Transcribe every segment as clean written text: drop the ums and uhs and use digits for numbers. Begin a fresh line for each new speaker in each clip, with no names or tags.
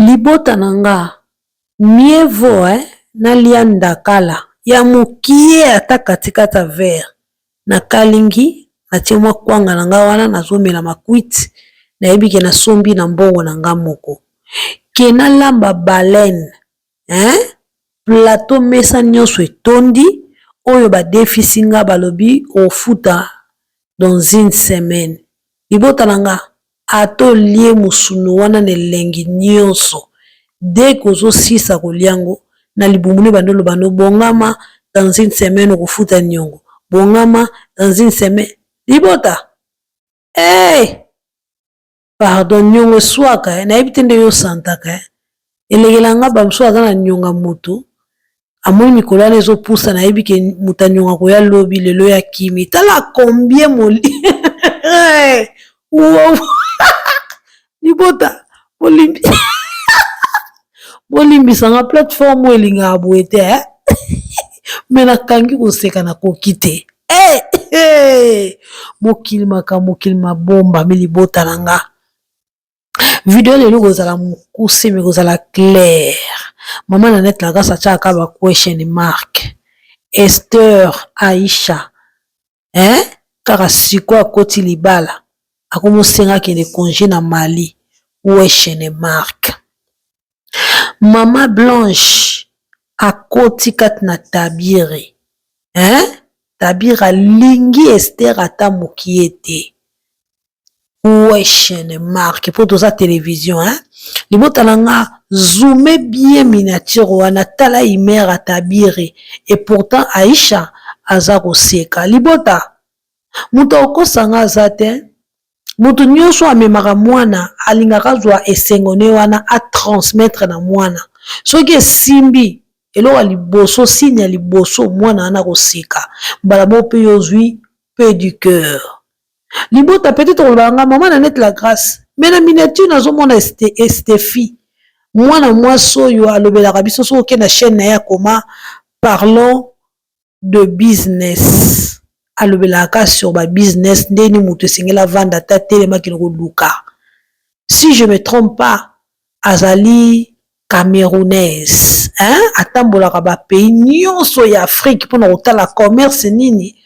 Libota nanga mieux vaut na lianda kala ya mukie ata katikata verre na kalingi na tie mwa kwanga nanga wana nazomela makwiti na yebi ke na sombi na mbongo nanga moko ke na lamba baleine plateau mesa nyonso etondi oyo ba defisi nga balobi ofuta dans une semaine. Libota nanga ato lie musunu wana nelengi nyonso dès kozo sisa koliango na libumuni bandolo bando bongama dans une semaine okufuta nyongo bongama dans une semaine libota pardon nyongo swaka na ebitende yo santaka elegelanga bamso aza na nyonga moto amoni mikolo wana ezopusa na yebi ke muta nyonga koya lobi lelo ya kimi tala combien moli wow. Libota bolimbi bolimbisanga plateforme elinga abwete mena kangi koseka na kokite mokilima bomba milibota nanga video lelo kozala mokuse me kozala clair mama na net la grâce acha akaba question mark Esther Aisha kaka siko akoti libala akomosenga kende congé na Mali question mark Mama Blanche akoti kat na tabiri tabira lingi Esther ata mokiete question mark pour toza télévision libota nanga zoomé bien miniature wana tala imera tabiri et pourtant Aisha aza koseka libota muto okosanga azate mutu nyonso amemaka mwana alingaka zwa esengone wana a transmettre na mwana soki esimbi eloko liboso signe ya liboso mwana ana koseka mbala mo pe yozwi peu du cœur libota peut-être olanga maman na net la grâce mais na miniature nazomona Estefi mwana mwasi oyo alobelaka biso soki oke na chaîne na ye akoma parlons de business alobelaka sur ba business ndeni mutu esengela vanda ta telemaki luka si je me trompe pas azali camerounaise atambolaka ba pays nyonso ya Afrique mpona kotala commerce nini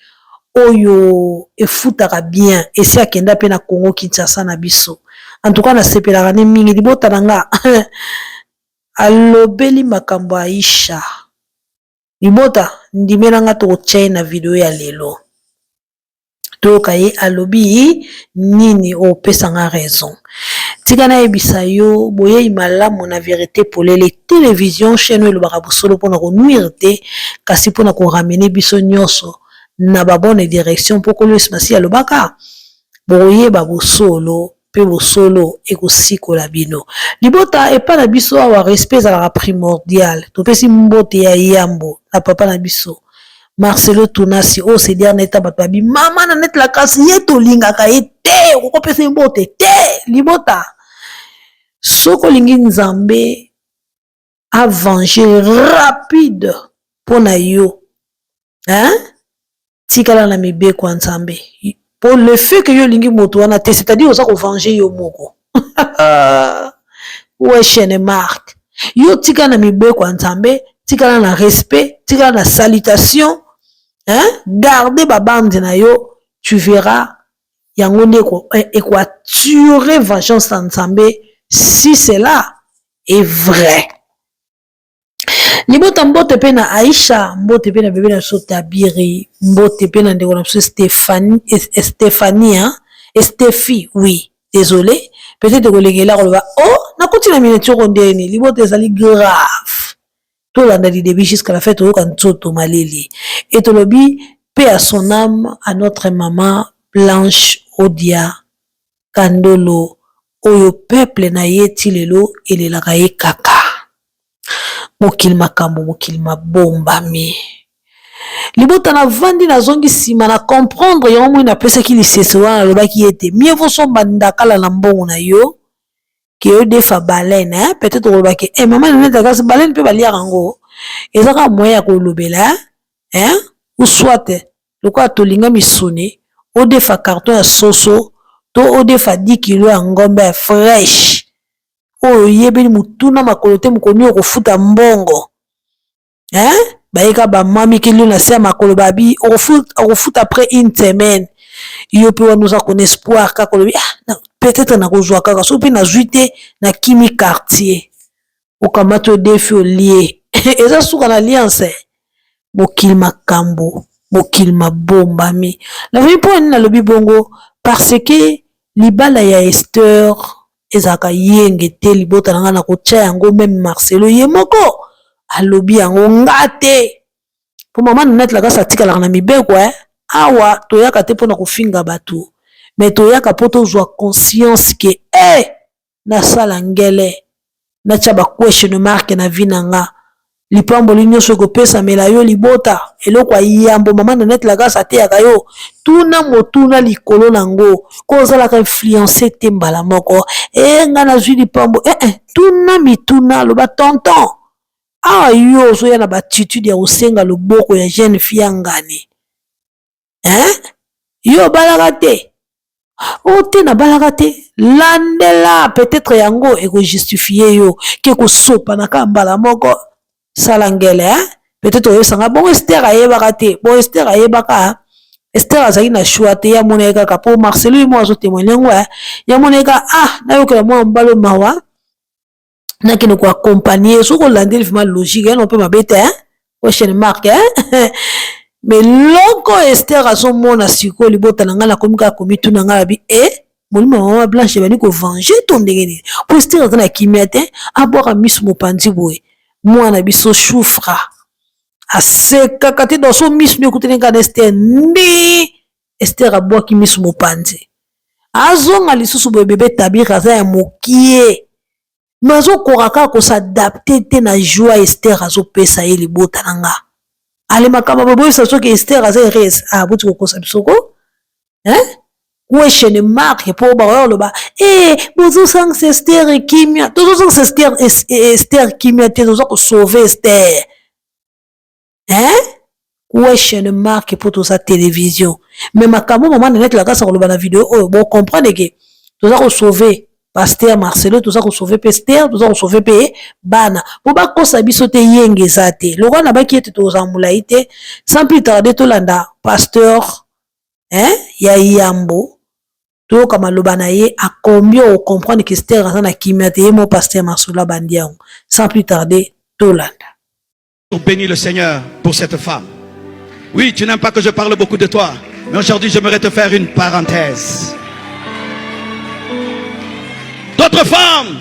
oyo efutaka bien esi akenda pe na Congo Kinshasa na biso en tout cas nasepelaka ne mingi libota nanga alobeli makambo Aisha libota ndimelanga tokotya na video ya lelo toka ye alobi nini opesanga raison tika na yebisa yo boye malamu na vérité polele télévision chaîne elobaka bosolo mpona konuire te kasi mpona koramener biso nyonso na babone direction poko Louis Masi alobaka boyeba bosolo pe bosolo ekosikola bino libota epa na biso awa respect ezalaka primordial topesi mbote ya yambo na papa na biso Marcelo Tunasi o se dernier temps bato babi mama na net la grâce ye tolingaka ye te okopesa mbote te libota soko lingi nzambe a venger rapide pona yo tikala na mibeko nzambe pour le fait que yo lingi moto wana te c'est-à-dire oza ko venger yo moko question mark yo tika na mibeko nzambe tikala na respect tikala na salutation garder babande na yo tu verras yango ndeko équaturer vengeance nzambe si cela est vrai libota mbote pe na Aisha mbote pe na bebe na so tabiri mbote pe na ndeko na so Estefi oui désolé peut-être kolengela koloba na continue miniature ndeni libota ezali grave tolanda du début jusqu'à la fête oyoka nzoto maleli et tolobi paix à son âme à notre maman Blanche Odia Kandolo oyo peuple na ye ti lelo elelaka ye kaka mokili makambo mokili mabombami libota na vandi na zongi sima na comprendre yango mwi napesaki lisese wana alobaki ete mieux vaut somba ndakala na mbongo na yo ke yo defa baleine peut-être olobaki mama na neta kasi baleine mpe baliaka yango ezaka moyen ya kolobela ou soit lokola tolinga misuni odefa carton ya soso to odefa 10 kilo ya ngombe ya fresh oyo yebeli mutuna makolo te mukoni okofuta mbongo. Baika ba mami kilo na se makolo babi okofuta après une semaine. Yo pe wa nous a qu'on espoir ka kolobi peut-être na kozwa kaka so pe na juite na kimi quartier. Okamato defi lié. Eza suka na alliance. Mokil makambo, mokil mabombami. La vie pour na lobi bongo parce que libala ya Esther ezaka yenge te libota nanga na kocha yango même Marcelo ye moko alobi yango ngate. Po mama net la kasa tika la na mibeko awa toyaka te pona kofinga batu. Mais toyaka po tozwa conscience que na sala ngele na chaba question mark na vinanga. Lipambo linyo soko pesa melayo libota eloko yambo mama net la kasa te yakayo tuna motuna likolo nango kozala ka influencer te mbala moko nga na zwi lipambo tuna mituna loba tonton yo so ya na batitude ya osenga loboko ya jeune fille ngani yo balaka te ote na balaka te landela peut-être yango eko justifier yo ke ko sopa na ka mbala moko salangele peut-être oyesanga bon Esther ayebaka te bon Esther ayebaka Esther azali na choix te ya moneka ka po Marcelo mo azo témoigner ngo ya moneka na yo ke mo mbalo mawa na kino ko accompagner so ko landeli vraiment logique on peut mabete question mark mais loko Esther azo mona siko libota na ngala komika komitu na ngala bi molima mama Blanche bani ko venger ton ndengeni po Esther azana kimia te aboka miss mopanzi boy mwana biso choufra aseka kati dans son miss mi okutenga na Esther ndi Esther aboki miss mopanzi azonga lisusu boy bébé tabira za ya mokie mazo koraka ko s'adapter te na joie Esther azo pesa ye libota nanga ale makamba bobo ça so que Esther aza res buti ko kosa bisoko question mark pour ba lo ba bozo sang Esther kimia tozo sang Esther kimia te tozo ko sauver Esther question mark pour tout ça télévision mais makambo maman net la kasa ko lo ba na vidéo bon comprendre que tozo ko sauver Pasteur Marcelo tozo ko sauver Esther tozo ko sauver pe bana po ba kosa biso te yenge zate lo na ba ki ete tozo mulaite sans plus tarder to landa pasteur ya yambo to kama lobana ye a combien on comprendre que Esther na kimate mon pasteur Marcelo bandian sans plus tarder to landa.
Bénis le Seigneur pour cette femme. Oui, tu n'aimes pas que je parle beaucoup de toi, mais aujourd'hui j'aimerais te faire une parenthèse. D'autres femmes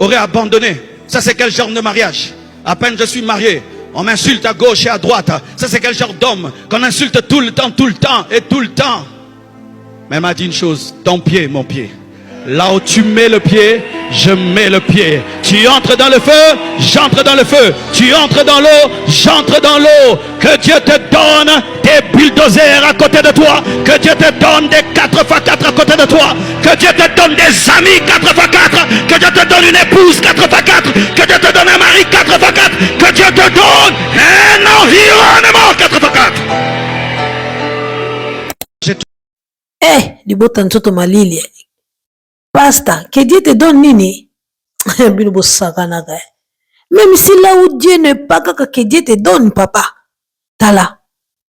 auraient abandonné. Ça c'est quel genre de mariage? À peine je suis marié, on m'insulte à gauche et à droite. Ça c'est quel genre d'homme qu'on insulte tout le temps et tout le temps. Mais elle m'a dit une chose, ton pied, mon pied. Là où tu mets le pied, je mets le pied. Tu entres dans le feu, j'entre dans le feu. Tu entres dans l'eau, j'entre dans l'eau. Que Dieu te donne des bulldozers à côté de toi. Que Dieu te donne des 4x4 à côté de toi. Que Dieu te donne des amis 4x4. Que Dieu te donne une épouse 4x4. Que Dieu te donne un mari 4x4. Que Dieu te donne un environnement 4x4.
Libota ntoto malili. Pasta, que Dieu te donne nini? Même si là où Dieu n'est pas que Dieu te donne, papa. Tala.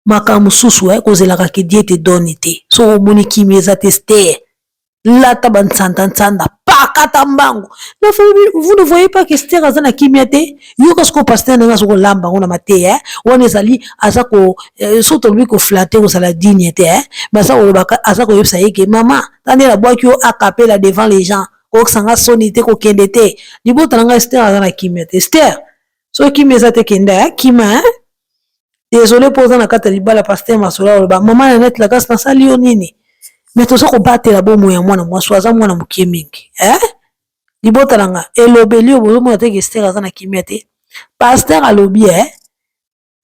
Makamu susu kozela que Dieu te donne te. So moni kimeza tester. La taban santa pakata mbangu. Vous ne voyez pas que Esther azana kimiate? Yo kasko pasteur nga soko lamba ona mate on ezali azako soto lui ko flatter ko sala dignité basa ko baka azako yebsa yeke mama tande la boaki yo akapela devant les gens ko sanga sonité ko kendete libota nga Esther azana kimiate. Esther so kimeza te kenda kima désolé pour na kata libala pasteur Masola ba mama na net la gas na sali yo nini. Mais tout ça qu'on batte la bombe ya mwana moi soaza mwana mukie mingi libota langa elobeli obozo mona te Esther azana kimiate pasteur alobi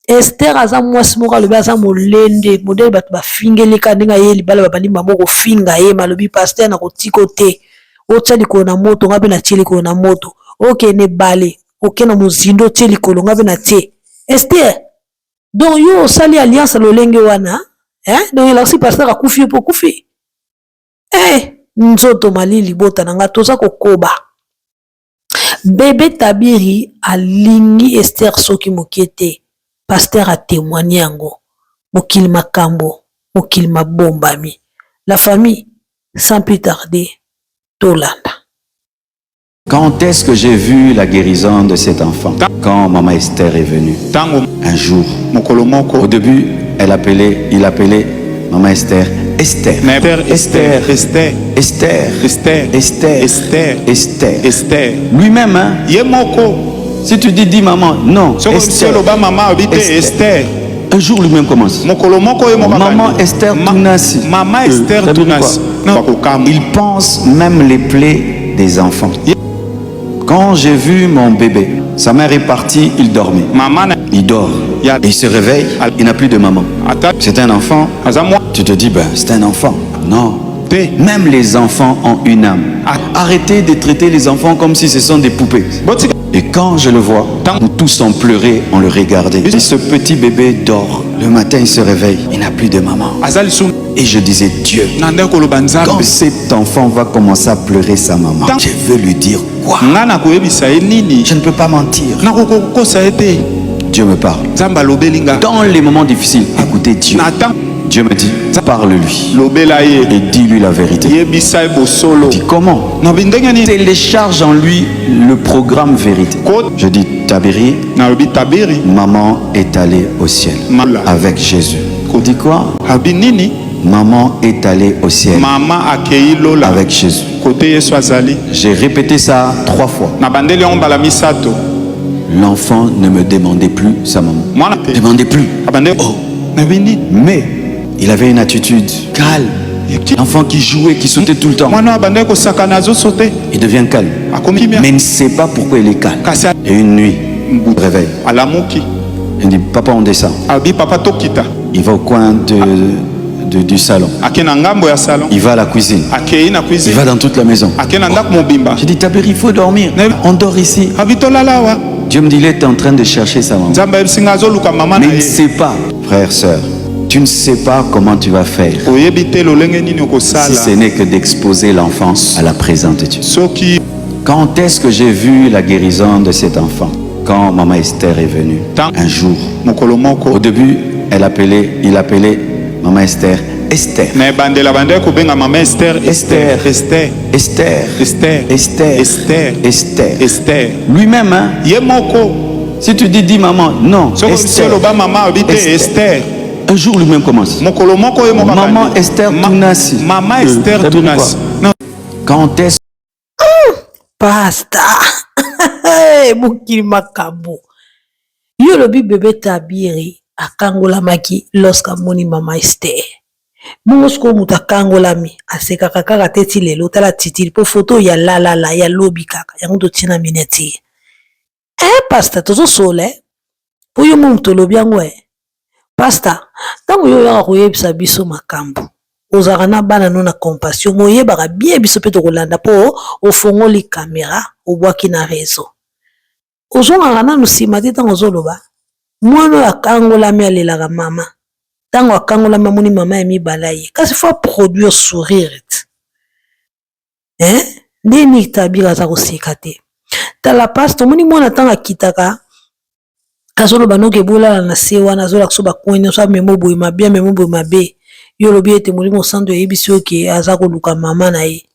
Esther aza mwasi moko alobi aza molende modele bato bafingeleka ndenge ye libala babandi moko finga ye malobi pasteur na kotiko te otya likolo na moto nga mpe na tie likolo na moto okende bale okenda mozindo tie likolo nga mpe na tie Esther donc yo osali alliance lolenge wana donc elakisi pasteur akufi yo mpo okufi nzoto malili bota nanga toza kokoba Bébé Tabiri alingi Esther soki mokete. Pasteur a témoigné yango. Mokili makambo, mokili mabombami. La famille, sans plus tarder, Tolanda.
Quand est-ce que j'ai vu la guérison de cet enfant? Quand maman Esther est venue. Un jour. Au début, il appelait maman Esther. Esther. Esther. Esther. Esther. Esther. Esther. Esther. Esther. Esther. Lui-même, hein? Si tu dis maman, non. Esther. Esther. Un jour lui-même commence. Maman Esther Tunasi. Maman Esther Tunasi. Il pense même les plaies des enfants. Quand j'ai vu mon bébé, sa mère est partie, il dormait. Il dort. Il se réveille, il n'a plus de maman. C'est un enfant. Tu te dis, ben, c'est un enfant. Non. Même les enfants ont une âme. Arrêtez de traiter les enfants comme si ce sont des poupées. Et quand je le vois, nous tous on pleurait, on le regardait. Et ce petit bébé dort. Le matin, il se réveille, il n'a plus de maman. Et je disais, Dieu, quand cet enfant va commencer à pleurer sa maman, je veux lui dire quoi? Je ne peux pas mentir. Dieu me parle. Dans les moments difficiles, écoutez Dieu. Dieu me dit, parle-lui et dis-lui la vérité. Dis comment? Télécharge en lui le programme vérité. Je dis, Tabiri, maman est allée au ciel avec Jésus. Dis quoi? Maman est allée au ciel avec Jésus. J'ai répété ça 3 fois. L'enfant ne me demandait plus sa maman. Ne demandait plus. Oh. Mais il avait une attitude calme. L'enfant qui jouait, qui sautait tout le temps. Il devient calme. Mais il ne sait pas pourquoi il est calme. Et une nuit, il se réveille. Il dit, papa, on descend. Il va au coin du salon. Il va à la cuisine. Il va dans toute la maison. J'ai dit, Tabiri, il faut dormir. On dort ici. Dieu me dit, il est en train de chercher sa maman. Mais il ne sait pas, frère, sœur. Tu ne sais pas comment tu vas faire si ce n'est que d'exposer l'enfant à la présence de Dieu. Quand est-ce que j'ai vu la guérison de cet enfant? Quand maman Esther est venue. Un jour. Au début, il appelait maman Esther. Esther. Esther. Esther. Esther. Esther. Esther. Esther. Esther. Esther. Lui-même, hein? Si tu dis maman, non. Esther. Esther. Un jour lui-même commence. Maman Esther Tunasi. Maman Esther Tunasi. Quand est-ce
Pasta. Mokili makambo. Yo lobi bébé Tabiri akangola maki lorsque moni maman Esther. Bongo muta kangola mi aseka kaka teti lelo tala titili po photo ya la ya lobi kaka yango to tina mineti. Pasta tozo sole. Po yo muto lobi yango Pasta, tango yo yaka koyebisa biso makambo. Ozaka na bana no na compassion, moyebaka bien biso pe tokolanda po ofongoli caméra, obwaki na réseau. Ozongaka nanu nsima te tango ozoloba. Mwana oyo akangolami alelaka mama. Tango akangolami amoni mama ya mibala ye. Kasi faut produire sourire. Ndeni Tabiri aza koseka te. Tala pasta, omoni mwana tango akitaka azolo banoke bola na se wana azola kusoba kwene so memo boy mabia memo boy mabe yo lobi ete molimo sando yebisi oke aza koluka mama na ye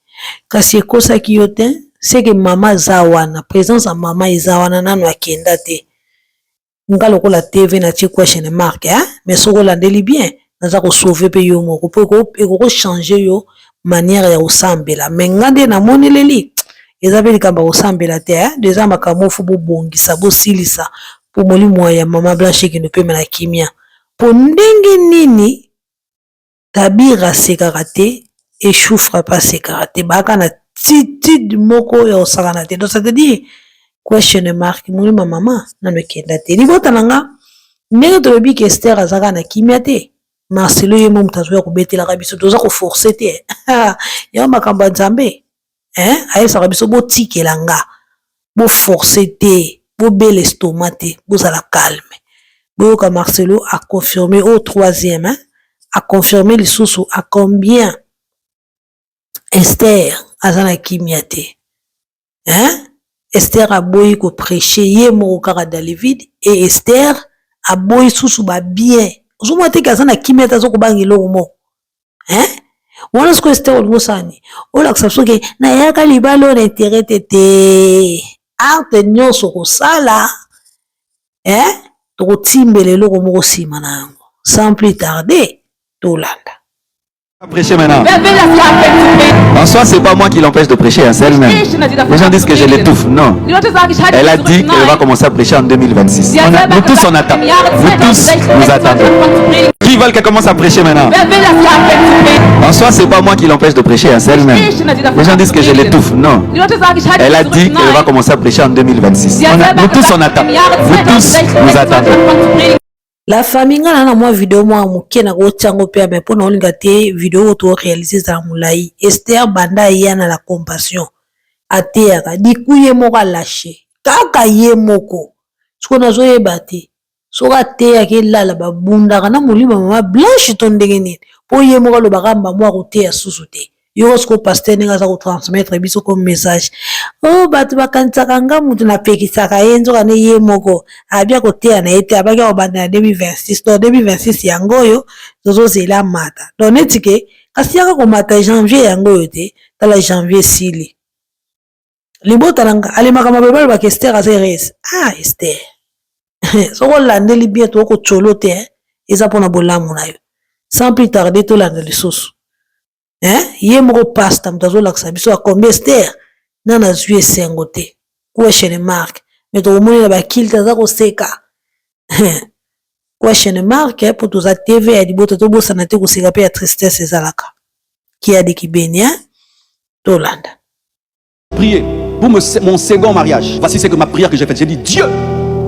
kasi ekosaki yo te seke mama za wana présence ya mama eza wana nano akenda te nga lokola TV na tie question mark mais soko landeli bien naza ko sauver pe yo moko po ko changer yo manière ya osambela mais ngande na moneleli eza be likamba osambela te déjà makambo fu bobongisa bosilisa pour molimo ya mama Blanche qui ne peut me la kimia. Pour ndenge nini Tabiri sekaka te et choufra pas sekaka te baka na titi moko ya osaka te. Donc ça te dit question mark molimo mama na me kenda te. Libota nanga ndenge to lobi ke Esther azaka na kimia te. Marcelo ye mo mutazo ya kubetela ka biso toza ko forcer te. Ya makambo nzambe. Ayesa ka biso bo tikelanga. Bo forcer te. Bel estomac, vous à la calme. Boyoka Marcelo a confirmé au 3e, a confirmé les sous à combien Esther a zana kimiate. Esther a boyi ko prêcher ye moko kaka David et Esther a boyi susu ba bien. Ozo te kaza na kimeta zo ko bangi lo mo. Wana sko Esther olingo sani. Ola ksapso ke na yaka libalo na intérêt tete. Arte nyonso ko sala. To timbele lo ko moko sima nango. Sans plus tarder, Tolanda.
Prêcher maintenant. En soi, c'est pas moi qui l'empêche de prêcher, c'est elle-même. Les gens disent que je l'étouffe. Non. Elle a dit qu'elle va commencer à prêcher en 2026. Nous tous on attend. Nous tous nous attendons. Qui veulent qu'elle commence à prêcher maintenant? En soi, c'est pas moi qui l'empêche de prêcher, c'est elle-même. Les gens disent que je l'étouffe. Non. Elle a dit qu'elle va commencer à prêcher en 2026. Nous tous on attend. Nous tous nous attendons.
La famille ngana moi vidéo moi muke na ko tsango pe mais pour olinga te vidéo to réaliser za mulai Esther banda yana la compassion ateaka dikuye moko lâché kaka ye moko siko nazo yebate soka te ke lala babunda kana mulima mama blanche to ndenge nini po ye moko lo bakamba moi ko te ya susu te yo siko pasteur ninga za ko transmettre biso comme message oh batu bakansaka nga mutu na pekisaka yenzo kana ye moko abia ko te na ete abaki ko banda 2026 to 2026 yango yo zozo zela mata donc netike kasi yaka ko mata janvier yango yo te tala janvier sili libota nanga ale makama bebal ba Esther azeres Esther soko landeli bien to ko cholo te eza pona bolamu na yo sans plus tarder to landeli soso ye moko pasta mtazo laksa biso akombe Esther nana zui sengo te question mark mais to moni na ba kilta za ko seka question mark pour to za TV ya libota to bosana te ko seka pe ya tristesse ezalaka qui a dit ki benia Tolanda.
Prier pour mon second mariage. Voici ce que ma prière que j'ai faite. J'ai dit Dieu,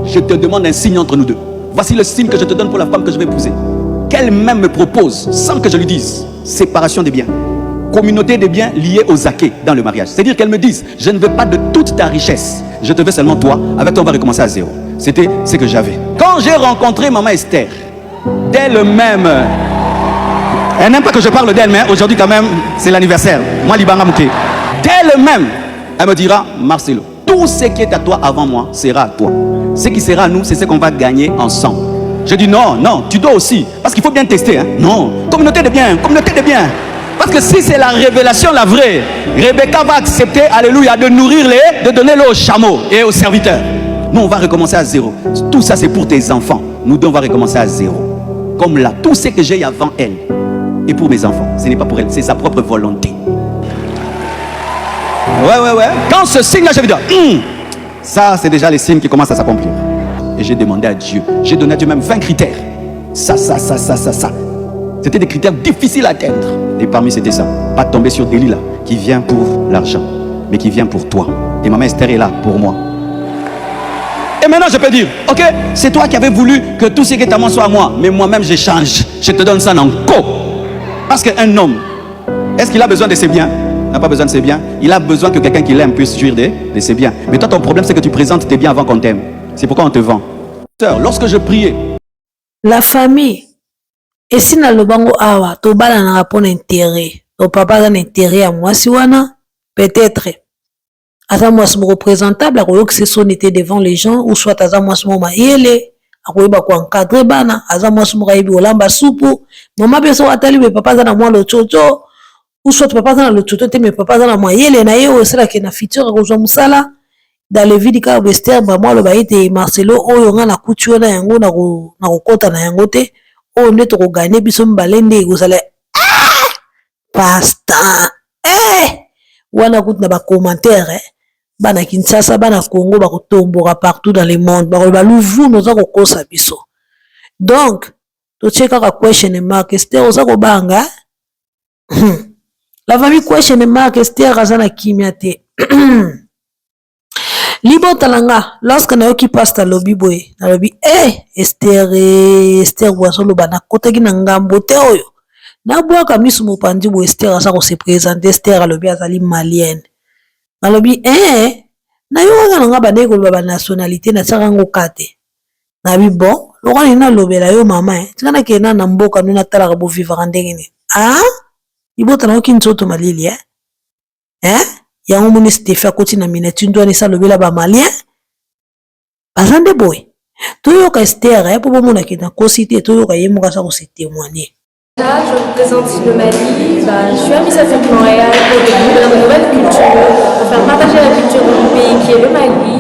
je te demande un signe entre nous deux. Voici le signe que je te donne pour la femme que je vais épouser. Qu'elle même me propose, sans que je lui dise, séparation des biens, communauté des biens liés aux acquis dans le mariage. C'est-à-dire qu'elle me dise, je ne veux pas de toute ta richesse, je te veux seulement toi, avec toi on va recommencer à zéro. C'était ce que j'avais. Quand j'ai rencontré maman Esther, d'elle-même, elle n'aime pas que je parle d'elle, mais aujourd'hui quand même, c'est l'anniversaire. Moi, Libanga Mouké. D'elle-même, elle me dira, Marcelo, tout ce qui est à toi avant moi sera à toi. Ce qui sera à nous, c'est ce qu'on va gagner ensemble. Je dis non, non, tu dois aussi. Parce qu'il faut bien tester. Hein? Non, communauté de biens, communauté de biens. Parce que si c'est la révélation, la vraie, Rebecca va accepter, alléluia, de nourrir de donner l'eau aux chameaux et aux serviteurs. Nous, on va recommencer à zéro. Tout ça, c'est pour tes enfants. Nous deux, on va recommencer à zéro. Comme là, tout ce que j'ai avant elle, et pour mes enfants, ce n'est pas pour elle, c'est sa propre volonté. Ouais. Quand ce signe-là, je vais dire, ça, c'est déjà les signes qui commencent à s'accomplir. Et j'ai demandé à Dieu, j'ai donné à Dieu même 20 critères. Ça. C'était des critères difficiles à atteindre. Et parmi c'était ça. Pas tomber sur Delilah, qui vient pour l'argent, mais qui vient pour toi. Et maman Esther est là pour moi. Et maintenant je peux dire, ok, c'est toi qui avais voulu que tout ce qui est à moi soit à moi. Mais moi-même je change. Je te donne ça en co. Parce qu'un homme, est-ce qu'il a besoin de ses biens? Il n'a pas besoin de ses biens. Il a besoin que quelqu'un qui l'aime puisse jouir de ses biens. Mais toi ton problème c'est que tu présentes tes biens avant qu'on t'aime. C'est pourquoi on te vend. Lorsque je priais,
la famille, et si na lobango awa, to bala na rapon intérêt, to papa a un intérêt à moi, si wana, peut-être, asa moi se représentable, à quoi que ce soit était devant les gens, ou soit asa moi se maïele, à quoi ko encadrer bana, asa moi se raibi olamba soupu, maman beso atali, mais papa za na moi le chocho, ou soit papa za na le chocho, mais papa za na maïele, na yo, c'est là que na futur, à quoi musala, dans le vide ka Esther ba moi le ba ete Marcelo oyo nga na couture na yango na ko kota na yango te o ndeto ko gagner biso mbalende ekozala pasta wana kutu na ba commentaire bana Kinshasa bana Congo ba ko tomboka partout dans le monde ba luvu noza ko kosa biso donc to cheka ka question mark Esther oza ko banga la famille question mark Esther azana kimia te Libo talanga, lorsque na yoki pasta lobi boy, na lobi, Esther wazo bana kote ki na ngambo te oyo. Na bwa kamisu mopandi bo Esther asa ko se présenter Esther alobi azali malienne. Na lobi, na yoka na nga bande ko ba nationalité na tsaka ngo kate. Na bi bon, loko ni na lobela yo mama, tika na kena na mboka nuna tala bo vivre ndenge ni. Libo talanga ki nzoto malili yango moni Stéphie akoti na miniature ndo anisa lobela ba malien bazande boy toyoka Esther po bomona ki na kosité toyoka ye moka sa ko se témoigner.
Je représente le Mali, je suis à Miss Afrique Montréal pour découvrir de nouvelles cultures, pour faire partager la culture de mon pays qui est le Mali,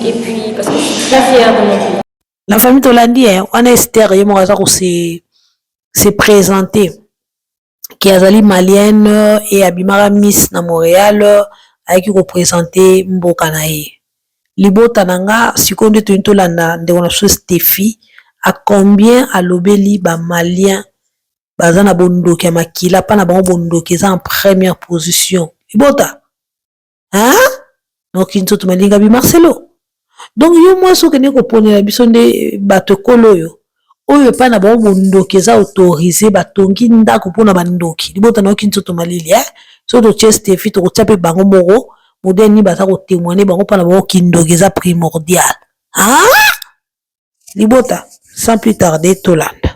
et puis parce que je suis très fière de mon pays.
La famille Tolandi, on est Esther, il y a se présenter, qui est ali malienne et Abimara Miss na Montréal, avec qui représenter Mbokanae. Libo Tananga, si on est Tolanda, de on a Stéphie, à combien à l'obéli ba malien bazana bondo ki makila pa na bondo ki en première position ibota hein donc into to malinga bi Marcelo donc yo moi so kene ko ponela biso nde bato kolo yo oyo pa na bondo ki autorisé batongi ndako pona bandoki ibota no kinto to malili so to cheste fit to tape bango moro modeni baza ko témoigner bango pa na bo kindoki za primordial hein libota sans plus tarder Tolanda.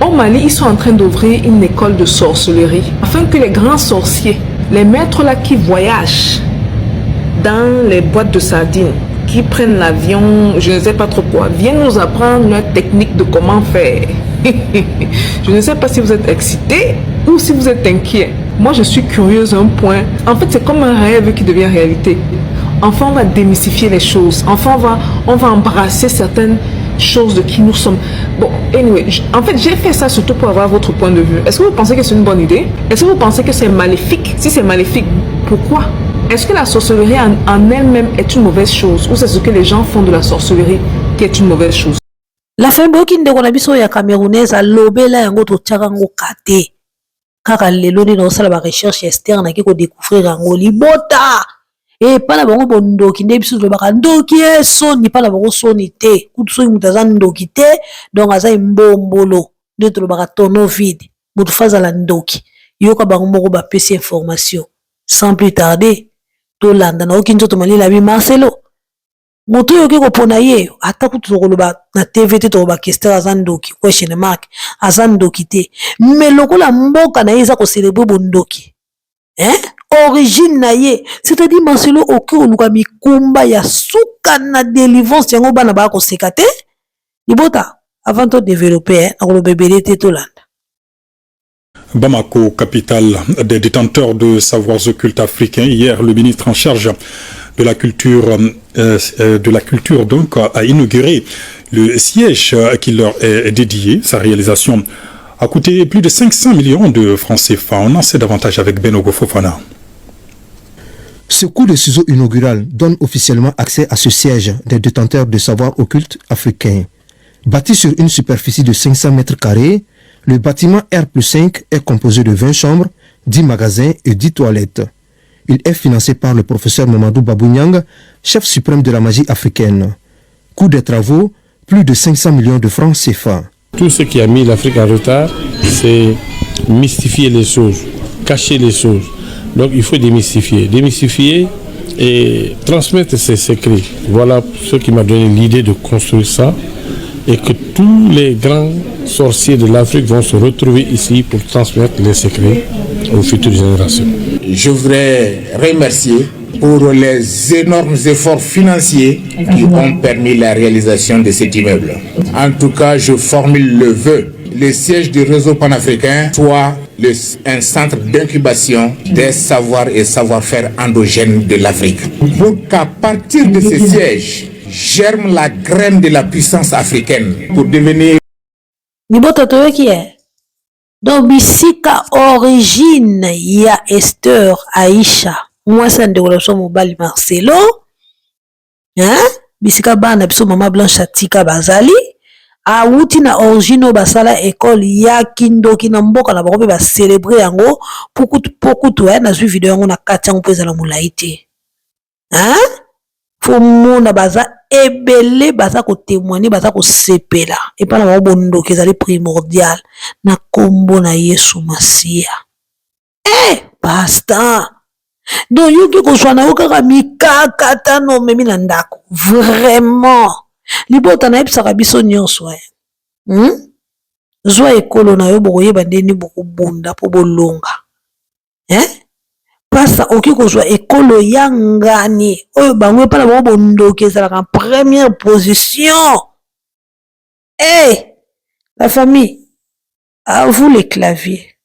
Au Mali, ils sont en train d'ouvrir une école de sorcellerie afin que les grands sorciers, les maîtres là qui voyagent dans les boîtes de sardines, qui prennent l'avion, je ne sais pas trop quoi, viennent nous apprendre leur technique de comment faire. Je ne sais pas si vous êtes excité ou si vous êtes inquiet. Moi, je suis curieuse à un point. En fait, c'est comme un rêve qui devient réalité. Enfin, on va démystifier les choses. Enfin, on va embrasser certaines choses de qui nous sommes. Bon, anyway, en fait, j'ai fait ça surtout pour avoir votre point de vue. Est-ce que vous pensez que c'est une bonne idée? Est-ce que vous pensez que c'est maléfique? Si c'est maléfique, pourquoi? Est-ce que la sorcellerie en elle-même est une mauvaise chose? Ou c'est ce que les gens font de la sorcellerie qui est une mauvaise chose?
La fin boki ndeko na biso ya camerounaise a lobela yango to tiaka ngo kate. Kaka lelo ni no sala ba recherche externe na ki ko découvrir yango libota. Et pas la bango bondoki nde biso to baka ndoki soni pas la bango soni te. Kutu soni mutaza ndoki te donc aza mbombolo nde to baka tono vide. Mutu faza la ndoki. Yoka bango moko ba pesi information. Sans plus tarder, to landa na okinzo to mali la bi Marcelo. Moto yoki ko pona ye ata kutu to koloba na TV te to ba kester azandoki question mark azandoki te. Mais lokola mboka na yeza ko célébrer bondoki. Hein? Origine na ye, c'est-à-dire Marcelo oki oluka mikumba ya suka na délivrance yango bana ba ko sekate. Libota avant de développer na ko bebele te to landa.
Bamako, capitale des détenteurs de savoirs occultes africains. Hier, le ministre en charge de la culture donc a inauguré le siège qui leur est dédié. Sa réalisation a coûté plus de 500 millions de francs CFA. On en sait davantage avec Benogo Fofana.
Ce coup de ciseau inaugural donne officiellement accès à ce siège des détenteurs de savoirs occultes africains. Bâti sur une superficie de 500 mètres carrés, le bâtiment R+5 est composé de 20 chambres, 10 magasins et 10 toilettes. Il est financé par le professeur Mamadou Babounyang, chef suprême de la magie africaine. Coût des travaux, plus de 500 millions de francs CFA.
Tout ce qui a mis l'Afrique en retard, c'est mystifier les choses, cacher les choses. Donc il faut démystifier et transmettre ces secrets. Voilà ce qui m'a donné l'idée de construire ça et que tous les grands sorciers de l'Afrique vont se retrouver ici pour transmettre les secrets aux futures générations.
Je voudrais remercier pour les énormes efforts financiers qui ont permis la réalisation de cet immeuble. En tout cas, je formule le vœu. Le siège du réseau panafricain soit un centre d'incubation des savoirs et savoir-faire endogènes de l'Afrique. Pour qu'à partir de ce siège, germe la graine de la puissance africaine pour devenir...
Donc, bisika origine ya Esther Aïcha. Moi, c'est un développement mobile Marcelo. Hein? Bisika bana biso mama Blanche Tika Bazali. A wuti na origine basala école ya kindoki na mboka na bakobe ba célébrer yango pokutu na zwi video yango na kati yango peza la mulaite. Hein? Fo mona baza ebele baza ko témoigner baza ko sepela et pas na bondo kezali primordial na kombo na Yesu Masia. Basta. Donc yoki ko swana okaka mikaka tano memi na ndako. Vraiment. Libota na ebisaka biso nyonso. Zwa ekolo na yo bokoyeba ndeni bokobunda po bolonga. pasa oki kozwa ekolo ya ngani oyo bango epa na bango bondoki ezalaka en première position. La famille, à vous les claviers.